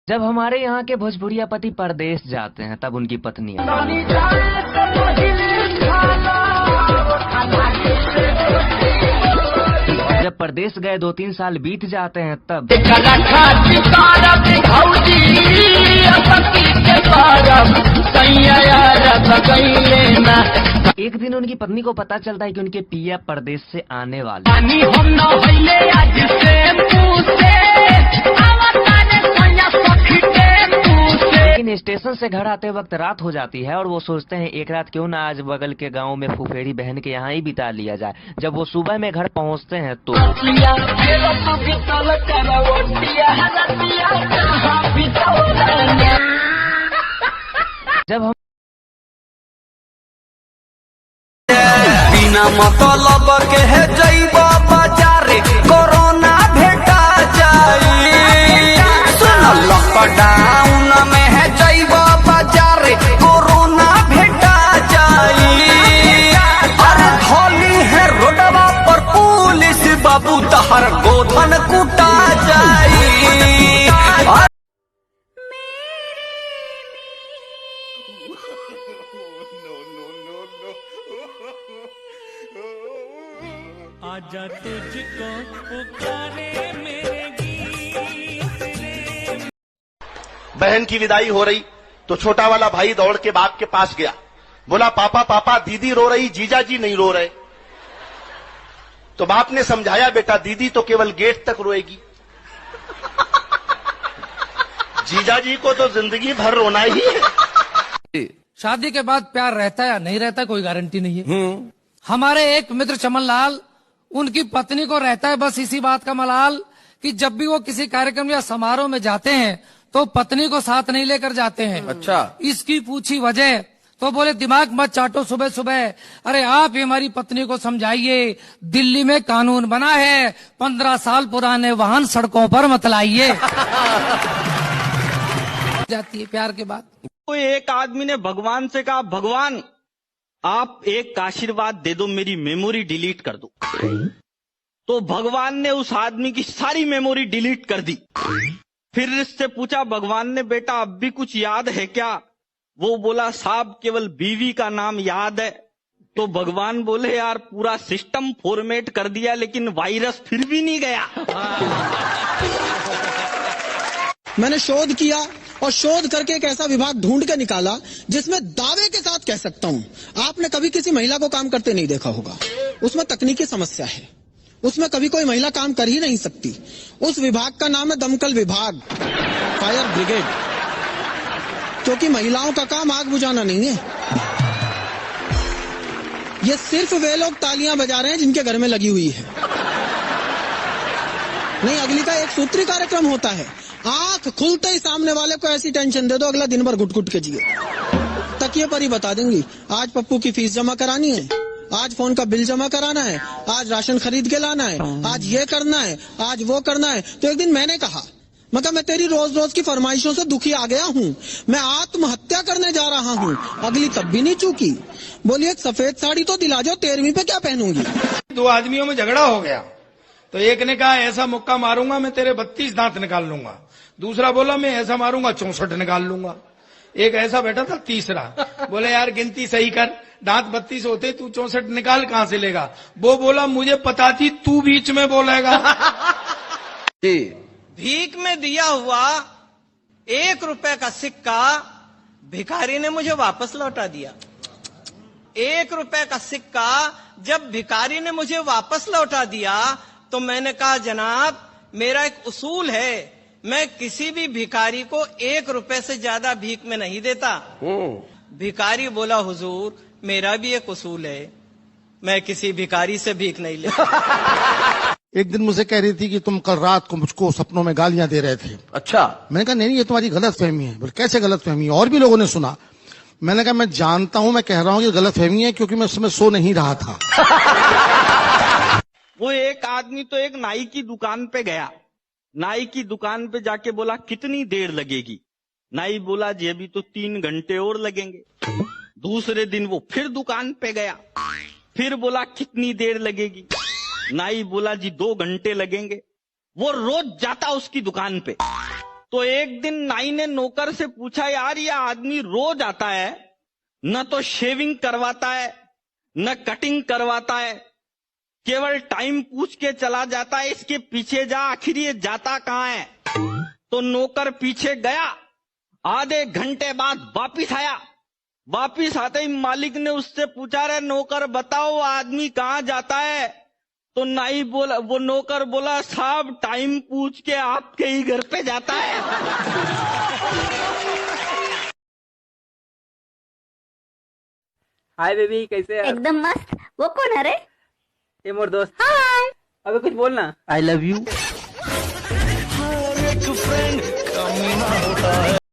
जब हमारे यहाँ के भोजपुरिया पति परदेश जाते हैं तब उनकी पत्नियां जब परदेश गए 2-3 साल बीत जाते हैं तब एक दिन उनकी पत्नी को पता चलता है कि उनके पिया परदेश से आने वाले। लेकिन स्टेशन से घर आते वक्त रात हो जाती है और वो सोचते हैं एक रात क्यों ना आज बगल के गांव में फुफेरी बहन के यहाँ ही बिता लिया जाए। जब वो सुबह में घर पहुँचते हैं तो जब हम बिना मतलब के है जइबा बाजारे कोरोना भेटा जाई। सुन लॉकडाउन में है जइबा बाजारे कोरोना भेटा जाई। अरे धोली है रोडवा पर पुलिस बाबू तहर गोधन कुटा जाई। आजा तुझको पुकारे मेरे गीत रे। बहन की विदाई हो रही तो छोटा वाला भाई दौड़ के बाप के पास गया, बोला पापा पापा दीदी रो रही, जीजा जी नहीं रो रहे। तो बाप ने समझाया बेटा दीदी तो केवल गेट तक रोएगी, जीजा जी को तो जिंदगी भर रोना ही है। शादी के बाद प्यार रहता है या नहीं रहता कोई गारंटी नहीं है। हमारे एक मित्र चमन लाल, उनकी पत्नी को रहता है बस इसी बात का मलाल कि जब भी वो किसी कार्यक्रम या समारोह में जाते हैं तो पत्नी को साथ नहीं लेकर जाते हैं। अच्छा, इसकी पूछी वजह तो बोले दिमाग मत चाटो सुबह सुबह, अरे आप ही हमारी पत्नी को समझाइए, दिल्ली में कानून बना है 15 साल पुराने वाहन सड़कों पर मत लाइए। जाती है प्यार के बाद। कोई एक आदमी ने भगवान से कहा भगवान आप एक आशीर्वाद दे दो, मेरी मेमोरी डिलीट कर दो। तो भगवान ने उस आदमी की सारी मेमोरी डिलीट कर दी। फिर इससे पूछा भगवान ने बेटा अब भी कुछ याद है क्या? वो बोला साहब केवल बीवी का नाम याद है। तो भगवान बोले यार पूरा सिस्टम फॉर्मेट कर दिया लेकिन वायरस फिर भी नहीं गया। मैंने शोध किया और शोध करके एक ऐसा विभाग ढूंढ के निकाला जिसमें दावे के साथ कह सकता हूं आपने कभी किसी महिला को काम करते नहीं देखा होगा। उसमें तकनीकी समस्या है, उसमें कभी कोई महिला काम कर ही नहीं सकती। उस विभाग का नाम है दमकल विभाग, फायर ब्रिगेड, क्योंकि महिलाओं का काम आग बुझाना नहीं है। ये सिर्फ वे लोग तालियां बजा रहे हैं जिनके घर में लगी हुई है। नहीं, अगली का एक सूत्री कार्यक्रम होता है, आंख खुलते ही सामने वाले को ऐसी टेंशन दे दो अगला दिन भर घुट घुट के जिए। तकिए पर ही बता देंगी आज पप्पू की फीस जमा करानी है, आज फोन का बिल जमा कराना है, आज राशन खरीद के लाना है, आज ये करना है, आज वो करना है। तो एक दिन मैंने कहा मतलब मैं तेरी रोज रोज की फरमाइशों से दुखी आ गया हूँ, मैं आत्महत्या करने जा रहा हूँ। अगली तब भी नहीं चूकी, बोली एक सफेद साड़ी तो दिला जाओ, 13वीं पे क्या पहनूंगी। 2 आदमियों में झगड़ा हो गया तो एक ने कहा ऐसा मुक्का मारूंगा मैं तेरे 32 दांत निकाल लूंगा, दूसरा बोला मैं ऐसा मारूंगा 64 निकाल लूंगा। एक ऐसा बैठा था तीसरा, बोले यार गिनती सही कर, दांत 32 होते तू 64 निकाल कहां से लेगा? वो बोला मुझे पता थी तू बीच में बोलेगा। भीख में दिया हुआ 1 रुपए का सिक्का भिखारी ने मुझे वापस लौटा दिया। 1 रुपए का सिक्का जब भिखारी ने मुझे वापस लौटा दिया तो मैंने कहा जनाब मेरा एक उसूल है, मैं किसी भी भिखारी को 1 रुपए से ज्यादा भीख में नहीं देता। भिखारी बोला हुजूर मेरा भी एक उसूल है, मैं किसी भिखारी से भीख नहीं लेता। एक दिन मुझे कह रही थी कि तुम कल रात को मुझको सपनों में गालियां दे रहे थे। अच्छा, मैंने कहा नहीं ये तुम्हारी गलत फहमी है। बोले कैसे गलत फहमी है? और भी लोगों ने सुना। मैंने कहा मैं जानता हूं, मैं कह रहा हूं कि गलत फहमी है क्योंकि मैं उस समय सो नहीं रहा था। वो एक आदमी तो एक नाई की दुकान पे गया, नाई की दुकान पे जाके बोला कितनी देर लगेगी? नाई बोला जी अभी तो 3 घंटे और लगेंगे। दूसरे दिन वो फिर दुकान पे गया, फिर बोला कितनी देर लगेगी? नाई बोला जी 2 घंटे लगेंगे। वो रोज जाता उसकी दुकान पे, तो एक दिन नाई ने नौकर से पूछा, यार ये आदमी रोज आता है, न तो शेविंग करवाता है न कटिंग करवाता है, केवल टाइम पूछ के चला जाता है, इसके पीछे जा, आखिर ये जाता कहाँ है। तो नौकर पीछे गया, आधे घंटे बाद वापिस आया। वापिस आते ही मालिक ने उससे पूछा, रे नौकर बताओ आदमी कहाँ जाता है। तो नाई बोला, वो नौकर बोला, साहब टाइम पूछ के आपके ही घर पे जाता है। हाय बेबी, कैसे है? एकदम मस्त। वो कौन है रे? ये मोर दोस्त। हाय। अबे कुछ बोलना। I love you. हर एक फ्रेंड कमीना होता है।